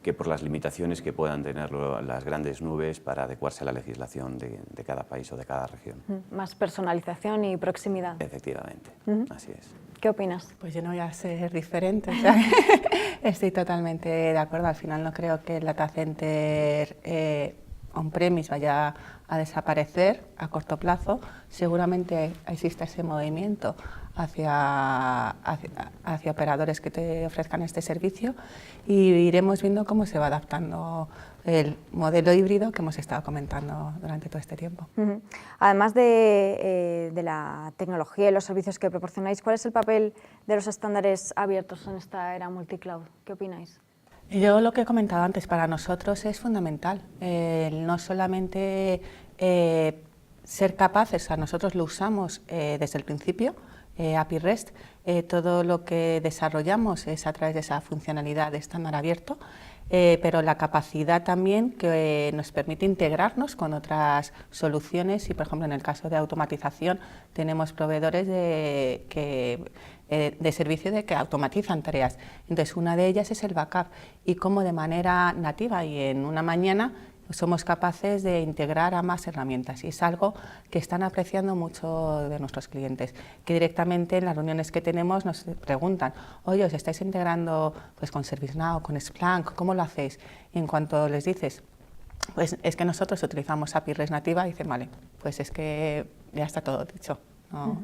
que por las limitaciones que puedan tener las grandes nubes para adecuarse a la legislación de cada país o de cada región. Más personalización y proximidad. Efectivamente, así es. ¿Qué opinas? Pues yo no voy a ser diferente, o sea, estoy totalmente de acuerdo. Al final no creo que el data center on-premise vaya a desaparecer a corto plazo. Seguramente existe ese movimiento hacia operadores que te ofrezcan este servicio y iremos viendo cómo se va adaptando el modelo híbrido que hemos estado comentando durante todo este tiempo. Además de la tecnología y los servicios que proporcionáis, ¿cuál es el papel de los estándares abiertos en esta era multicloud? ¿Qué opináis? Yo lo que he comentado antes, para nosotros es fundamental, no solamente ser capaces, nosotros lo usamos desde el principio, API REST, todo lo que desarrollamos es a través de esa funcionalidad de estándar abierto, pero la capacidad también que nos permite integrarnos con otras soluciones y, por ejemplo, en el caso de automatización tenemos proveedores de servicio que automatizan tareas. Entonces, una de ellas es el backup y cómo de manera nativa y en una mañana somos capaces de integrar a más herramientas y es algo que están apreciando mucho de nuestros clientes, que directamente en las reuniones que tenemos nos preguntan, oye, ¿os estáis integrando pues, con ServiceNow, con Splunk? ¿Cómo lo hacéis? Y en cuanto les dices, pues es que nosotros utilizamos API REST nativa, dicen, vale, pues es que ya está todo dicho, ¿no?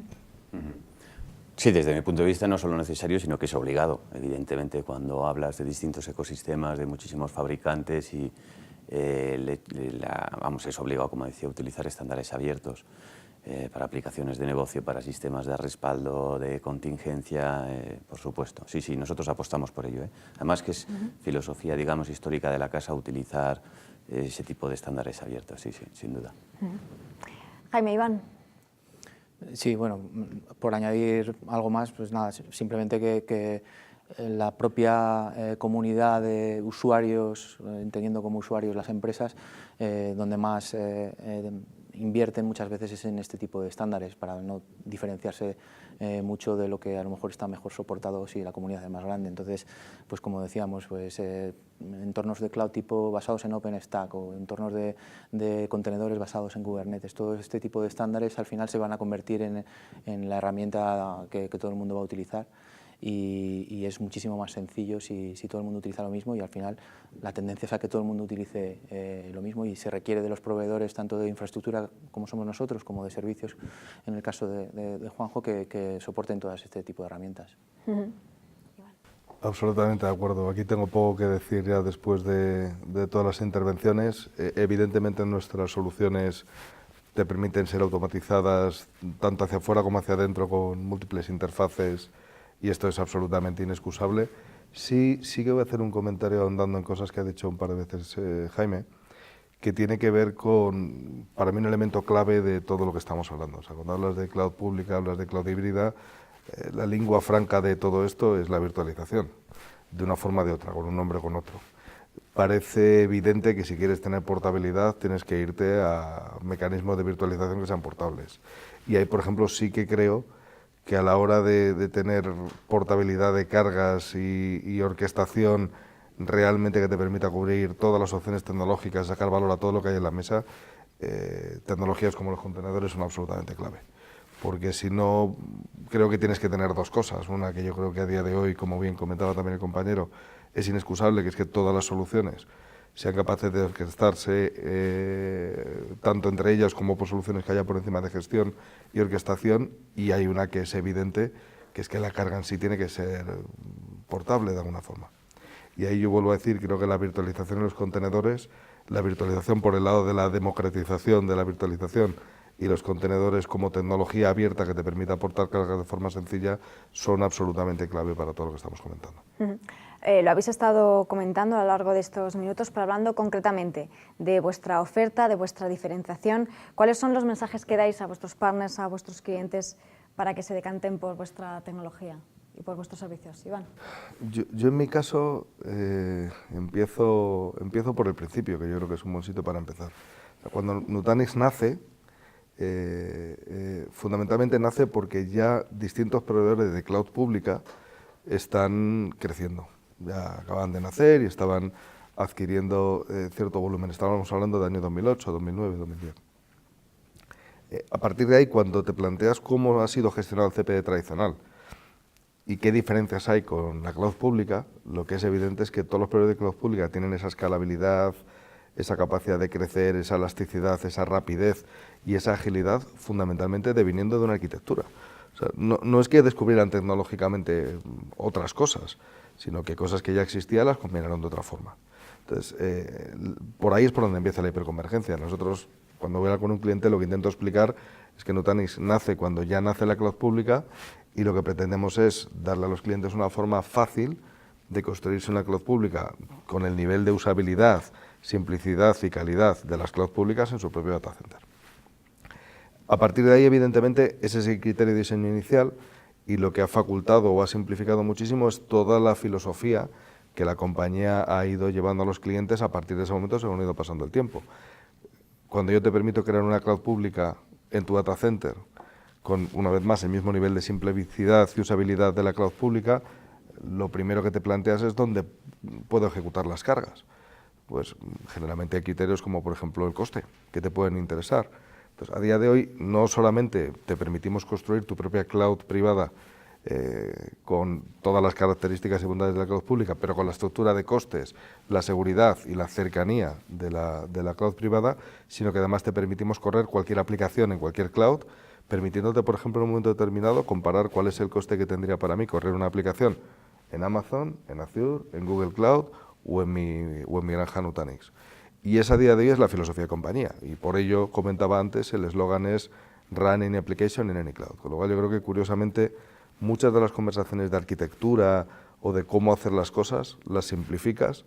Sí, desde mi punto de vista no solo necesario, sino que es obligado. Evidentemente, cuando hablas de distintos ecosistemas, de muchísimos fabricantes y es obligado, como decía, utilizar estándares abiertos para aplicaciones de negocio, para sistemas de respaldo, de contingencia, por supuesto. Sí, sí, nosotros apostamos por ello. Además que es filosofía, digamos, histórica de la casa utilizar ese tipo de estándares abiertos, sí, sí, sin duda. Jaime, Iván. Sí, bueno, por añadir algo más, pues nada, simplemente que la propia comunidad de usuarios, entendiendo como usuarios las empresas, donde más invierten muchas veces es en este tipo de estándares para no diferenciarse mucho de lo que a lo mejor está mejor soportado si la comunidad es más grande. Entonces, pues como decíamos, pues entornos de cloud tipo basados en OpenStack o entornos de contenedores basados en Kubernetes, todo este tipo de estándares al final se van a convertir en la herramienta que todo el mundo va a utilizar. Y es muchísimo más sencillo si todo el mundo utiliza lo mismo y al final la tendencia es a que todo el mundo utilice lo mismo y se requiere de los proveedores tanto de infraestructura como somos nosotros como de servicios, en el caso de Juanjo, que soporten todas este tipo de herramientas. Absolutamente de acuerdo. Aquí tengo poco que decir ya después de todas las intervenciones. Evidentemente nuestras soluciones te permiten ser automatizadas tanto hacia afuera como hacia adentro con múltiples interfaces y esto es absolutamente inexcusable. Sí que voy a hacer un comentario ahondando en cosas que ha dicho un par de veces Jaime, que tiene que ver con, para mí, un elemento clave de todo lo que estamos hablando. O sea, cuando hablas de cloud pública, hablas de cloud híbrida, la lengua franca de todo esto es la virtualización, de una forma o de otra, con un nombre o con otro. Parece evidente que si quieres tener portabilidad tienes que irte a mecanismos de virtualización que sean portables. Y ahí, por ejemplo, sí que creo que a la hora de tener portabilidad de cargas y orquestación realmente que te permita cubrir todas las opciones tecnológicas, sacar valor a todo lo que hay en la mesa, tecnologías como los contenedores son absolutamente clave. Porque si no, creo que tienes que tener dos cosas. Una que yo creo que a día de hoy, como bien comentaba también el compañero, es inexcusable, que es que todas las soluciones sean capaces de orquestarse tanto entre ellas como por soluciones que haya por encima de gestión y orquestación, y hay una que es evidente, que es que la carga en sí tiene que ser portable de alguna forma. Y ahí yo vuelvo a decir, creo que la virtualización en los contenedores, la virtualización por el lado de la democratización de la virtualización y los contenedores como tecnología abierta que te permita aportar cargas de forma sencilla, son absolutamente clave para todo lo que estamos comentando. Lo habéis estado comentando a lo largo de estos minutos, pero hablando concretamente de vuestra oferta, de vuestra diferenciación, ¿cuáles son los mensajes que dais a vuestros partners, a vuestros clientes, para que se decanten por vuestra tecnología? y por vuestros servicios. Iván. Yo en mi caso empiezo por el principio, que yo creo que es un buen sitio para empezar. O sea, cuando Nutanix nace, fundamentalmente nace porque ya distintos proveedores de cloud pública están creciendo. Ya acaban de nacer y estaban adquiriendo cierto volumen. Estábamos hablando del año 2008, 2009, 2010. A partir de ahí, cuando te planteas cómo ha sido gestionado el CPD tradicional y qué diferencias hay con la cloud pública, lo que es evidente es que todos los proveedores de cloud pública tienen esa escalabilidad, esa capacidad de crecer, esa elasticidad, esa rapidez y esa agilidad, fundamentalmente deviniendo de una arquitectura. O sea, no es que descubrieran tecnológicamente otras cosas, sino que cosas que ya existían las combinaron de otra forma. Entonces, por ahí es por donde empieza la hiperconvergencia. Nosotros, cuando voy a hablar con un cliente, lo que intento explicar es que Nutanix nace cuando ya nace la cloud pública y lo que pretendemos es darle a los clientes una forma fácil de construirse una cloud pública con el nivel de usabilidad, simplicidad y calidad de las cloud públicas en su propio data center. A partir de ahí, evidentemente, ese es el criterio de diseño inicial y lo que ha facultado o ha simplificado muchísimo es toda la filosofía que la compañía ha ido llevando a los clientes a partir de ese momento según ha ido pasando el tiempo. Cuando yo te permito crear una cloud pública en tu data center con, una vez más, el mismo nivel de simplicidad y usabilidad de la cloud pública, lo primero que te planteas es dónde puedo ejecutar las cargas. Pues generalmente hay criterios como, por ejemplo, el coste, que te pueden interesar. Entonces, a día de hoy no solamente te permitimos construir tu propia cloud privada con todas las características y bondades de la cloud pública, pero con la estructura de costes, la seguridad y la cercanía de la cloud privada, sino que además te permitimos correr cualquier aplicación en cualquier cloud, permitiéndote, por ejemplo, en un momento determinado, comparar cuál es el coste que tendría para mí correr una aplicación en Amazon, en Azure, en Google Cloud o en mi granja Nutanix. Y esa a día de hoy es la filosofía de compañía, y por ello, comentaba antes, el eslogan es Run any application in any cloud. Con lo cual yo creo que, curiosamente, muchas de las conversaciones de arquitectura o de cómo hacer las cosas, las simplificas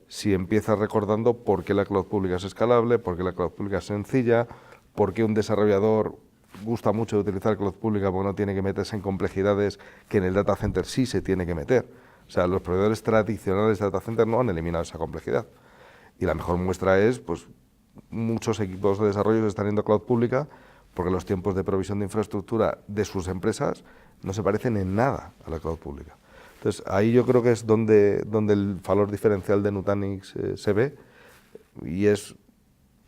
si empiezas recordando por qué la cloud pública es escalable, por qué la cloud pública es sencilla, por qué un desarrollador gusta mucho de utilizar cloud pública porque no tiene que meterse en complejidades que en el data center sí se tiene que meter. O sea, los proveedores tradicionales de data center no han eliminado esa complejidad. Y la mejor muestra es, pues, muchos equipos de desarrollo que están yendo a cloud pública porque los tiempos de provisión de infraestructura de sus empresas no se parecen en nada a la cloud pública. Entonces, ahí yo creo que es donde el valor diferencial de Nutanix se ve, y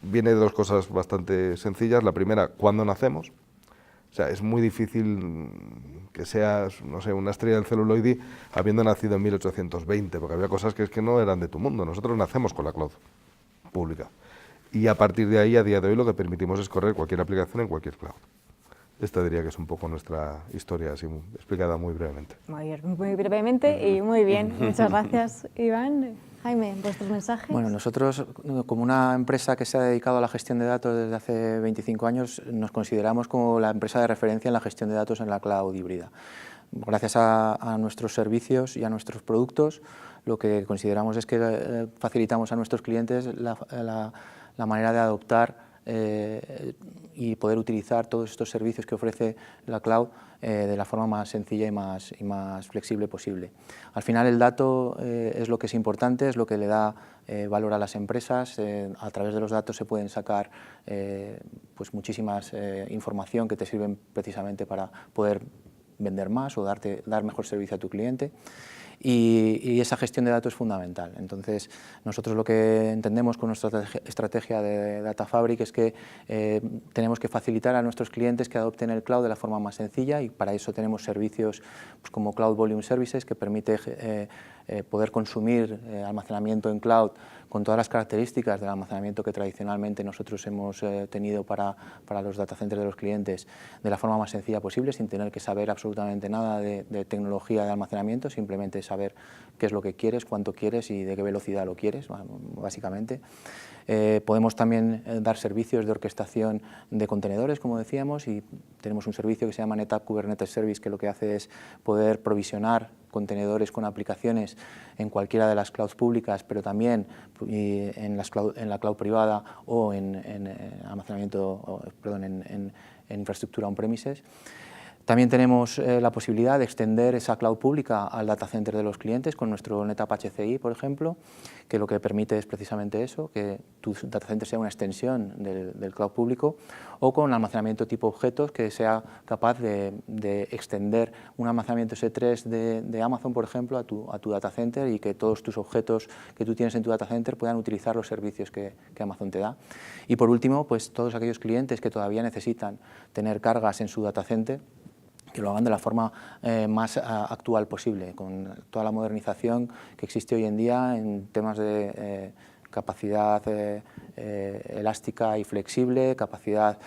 viene de dos cosas bastante sencillas. La primera, ¿cuándo nacemos? O sea, es muy difícil que seas, no sé, una estrella del celuloide habiendo nacido en 1820, porque había cosas que es que no eran de tu mundo. Nosotros nacemos con la cloud pública. Y a partir de ahí, a día de hoy, lo que permitimos es correr cualquier aplicación en cualquier cloud. Esta diría que es un poco nuestra historia, así explicada muy brevemente. Muy brevemente y muy bien. Muchas gracias, Iván. Jaime, ¿vuestros mensajes? Bueno, nosotros, como una empresa que se ha dedicado a la gestión de datos desde hace 25 años, nos consideramos como la empresa de referencia en la gestión de datos en la cloud híbrida. Gracias a nuestros servicios y a nuestros productos, lo que consideramos es que facilitamos a nuestros clientes la manera de adoptar y poder utilizar todos estos servicios que ofrece la cloud de la forma más sencilla y más flexible posible. Al final el dato es lo que es importante, es lo que le da valor a las empresas. A través de los datos se pueden sacar pues muchísimas información que te sirven precisamente para poder vender más o dar mejor servicio a tu cliente. Y esa gestión de datos es fundamental. Entonces, nosotros lo que entendemos con nuestra estrategia de Data Fabric es que tenemos que facilitar a nuestros clientes que adopten el cloud de la forma más sencilla, y para eso tenemos servicios pues, como Cloud Volume Services, que permite poder consumir almacenamiento en cloud con todas las características del almacenamiento que tradicionalmente nosotros hemos tenido para los data centers de los clientes de la forma más sencilla posible, sin tener que saber absolutamente nada de tecnología de almacenamiento, simplemente saber qué es lo que quieres, cuánto quieres y de qué velocidad lo quieres, básicamente. Podemos también dar servicios de orquestación de contenedores, como decíamos, y tenemos un servicio que se llama NetApp Kubernetes Service, que lo que hace es poder provisionar contenedores con aplicaciones en cualquiera de las clouds públicas, pero también en la cloud privada o en almacenamiento, en infraestructura on-premises. También tenemos la posibilidad de extender esa cloud pública al data center de los clientes con nuestro NetApp HCI, por ejemplo, que lo que permite es precisamente eso, que tu data center sea una extensión del cloud público, o con almacenamiento tipo objetos que sea capaz de extender un almacenamiento S3 de Amazon, por ejemplo, a tu data center, y que todos tus objetos que tú tienes en tu data center puedan utilizar los servicios que Amazon te da. Y por último, pues todos aquellos clientes que todavía necesitan tener cargas en su data center, que lo hagan de la forma más actual posible, con toda la modernización que existe hoy en día en temas de capacidad elástica y flexible, capacidad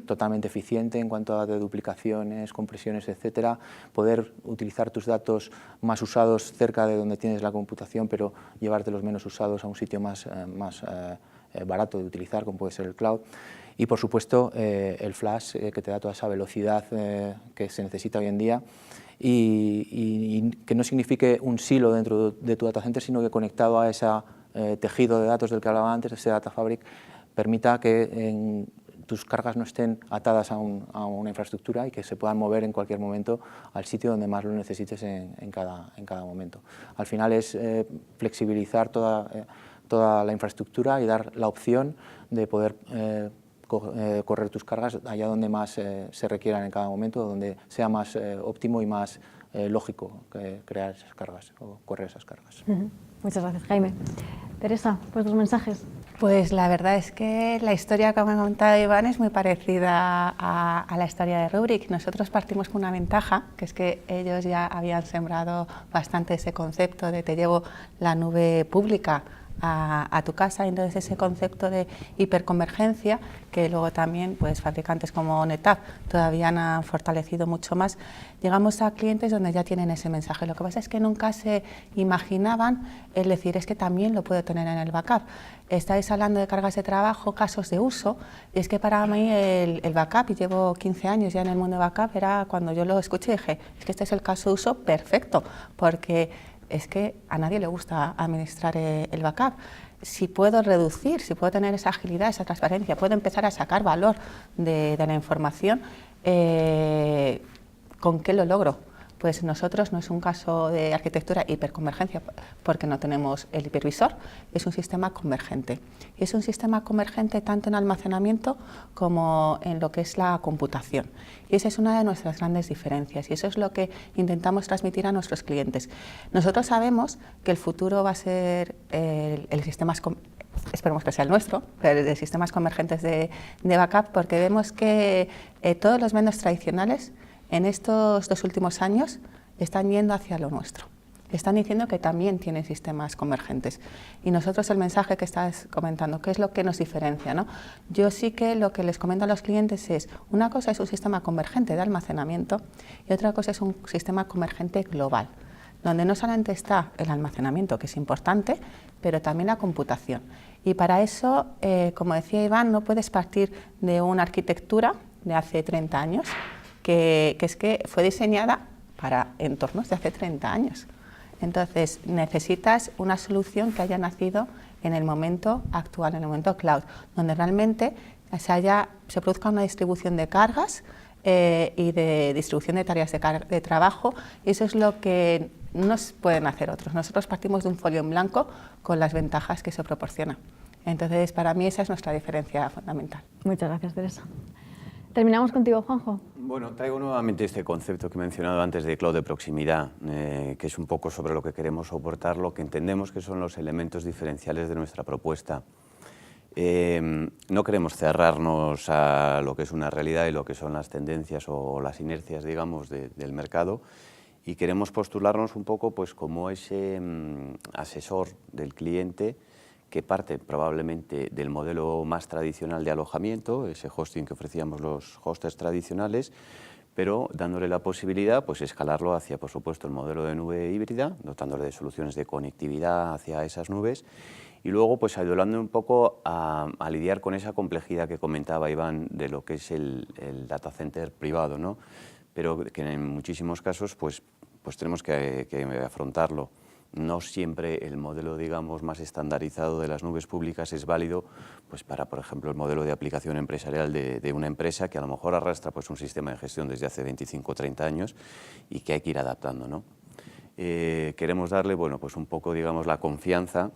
totalmente eficiente en cuanto a deduplicaciones, compresiones, etcétera, poder utilizar tus datos más usados cerca de donde tienes la computación, pero llevarte los menos usados a un sitio más barato de utilizar, como puede ser el cloud. Y, por supuesto, el flash, que te da toda esa velocidad que se necesita hoy en día, y que no signifique un silo dentro de tu data center, sino que conectado a ese tejido de datos del que hablaba antes, ese data fabric, permita que tus cargas no estén atadas a una infraestructura y que se puedan mover en cualquier momento al sitio donde más lo necesites en cada momento. Al final es flexibilizar toda la infraestructura y dar la opción de poder correr tus cargas allá donde más se requieran en cada momento, donde sea más óptimo y más lógico crear esas cargas o correr esas cargas. Muchas gracias, Jaime. Teresa, vuestros mensajes. Pues la verdad es que la historia que ha comentado Iván es muy parecida a la historia de Rubrik. Nosotros partimos con una ventaja, que es que ellos ya habían sembrado bastante ese concepto de te llevo la nube pública a tu casa, entonces ese concepto de hiperconvergencia, que luego también pues fabricantes como NetApp todavía han fortalecido mucho más, llegamos a clientes donde ya tienen ese mensaje. Lo que pasa es que nunca se imaginaban el decir, es que también lo puedo tener en el backup. Estáis hablando de cargas de trabajo, casos de uso, y es que para mí el backup, y llevo 15 años ya en el mundo de backup, era cuando yo lo escuché y dije, es que este es el caso de uso perfecto, porque es que a nadie le gusta administrar el backup. Si puedo reducir, si puedo tener esa agilidad, esa transparencia, puedo empezar a sacar valor de la información, ¿con qué lo logro? Pues nosotros no es un caso de arquitectura hiperconvergencia porque no tenemos el hipervisor, es un sistema convergente. Y es un sistema convergente tanto en almacenamiento como en lo que es la computación. Y esa es una de nuestras grandes diferencias y eso es lo que intentamos transmitir a nuestros clientes. Nosotros sabemos que el futuro va a ser el sistema, esperemos que sea el nuestro, pero de sistemas convergentes de backup, porque vemos que todos los vendors tradicionales en estos 2 últimos años están yendo hacia lo nuestro. Están diciendo que también tienen sistemas convergentes. Y nosotros el mensaje que estás comentando, ¿qué es lo que nos diferencia, ¿no? Yo sí que lo que les comento a los clientes es, una cosa es un sistema convergente de almacenamiento y otra cosa es un sistema convergente global, donde no solamente está el almacenamiento, que es importante, pero también la computación. Y para eso, como decía Iván, no puedes partir de una arquitectura de hace 30 años, que es que fue diseñada para entornos de hace 30 años. Entonces, necesitas una solución que haya nacido en el momento actual, en el momento cloud, donde realmente se produzca una distribución de cargas y de distribución de tareas de trabajo, y eso es lo que no nos pueden hacer otros. Nosotros partimos de un folio en blanco con las ventajas que eso proporciona. Entonces, para mí esa es nuestra diferencia fundamental. Muchas gracias, Teresa. Terminamos contigo, Juanjo. Bueno, traigo nuevamente este concepto que he mencionado antes de cloud de proximidad, que es un poco sobre lo que queremos soportar, lo que entendemos que son los elementos diferenciales de nuestra propuesta. No queremos cerrarnos a lo que es una realidad y lo que son las tendencias o las inercias, digamos, del mercado, y queremos postularnos un poco pues, como ese asesor del cliente que parte probablemente del modelo más tradicional de alojamiento, ese hosting que ofrecíamos los hosters tradicionales, pero dándole la posibilidad pues escalarlo hacia, por supuesto, el modelo de nube híbrida, dotándole de soluciones de conectividad hacia esas nubes, y luego pues ayudando un poco a lidiar con esa complejidad que comentaba Iván de lo que es el data center privado, ¿no? Pero que en muchísimos casos pues tenemos que afrontarlo. no siempre el modelo, digamos, más estandarizado de las nubes públicas es válido pues para, por ejemplo, el modelo de aplicación empresarial de una empresa que a lo mejor arrastra pues un sistema de gestión desde hace 25 o 30 años y que hay que ir adaptando, ¿no? Queremos darle, bueno, pues un poco, digamos, la confianza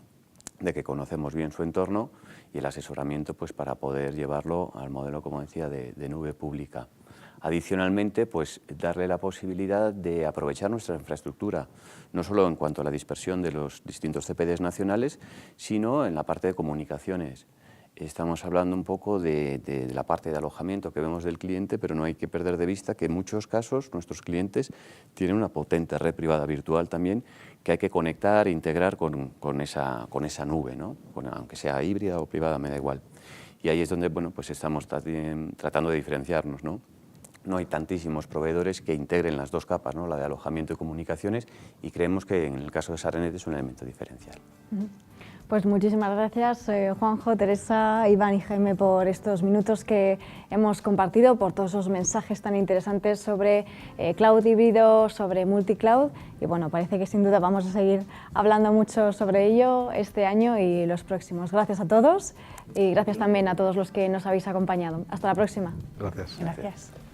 de que conocemos bien su entorno y el asesoramiento pues para poder llevarlo al modelo, como decía, de nube pública. Adicionalmente, pues darle la posibilidad de aprovechar nuestra infraestructura, no solo en cuanto a la dispersión de los distintos CPDs nacionales, sino en la parte de comunicaciones. Estamos hablando un poco de la parte de alojamiento que vemos del cliente, pero no hay que perder de vista que en muchos casos nuestros clientes tienen una potente red privada virtual también que hay que conectar e integrar con esa nube, ¿no? Aunque sea híbrida o privada, me da igual. Y ahí es donde, bueno, pues estamos tratando de diferenciarnos, ¿no? No hay tantísimos proveedores que integren las dos capas, ¿no? La de alojamiento y comunicaciones, y creemos que en el caso de Sarrenet es un elemento diferencial. Pues muchísimas gracias, Juanjo, Teresa, Iván y Jaime, por estos minutos que hemos compartido, por todos esos mensajes tan interesantes sobre cloud híbrido, sobre multicloud. Y bueno, parece que sin duda vamos a seguir hablando mucho sobre ello este año y los próximos. Gracias a todos y gracias también a todos los que nos habéis acompañado. Hasta la próxima. Gracias. Gracias.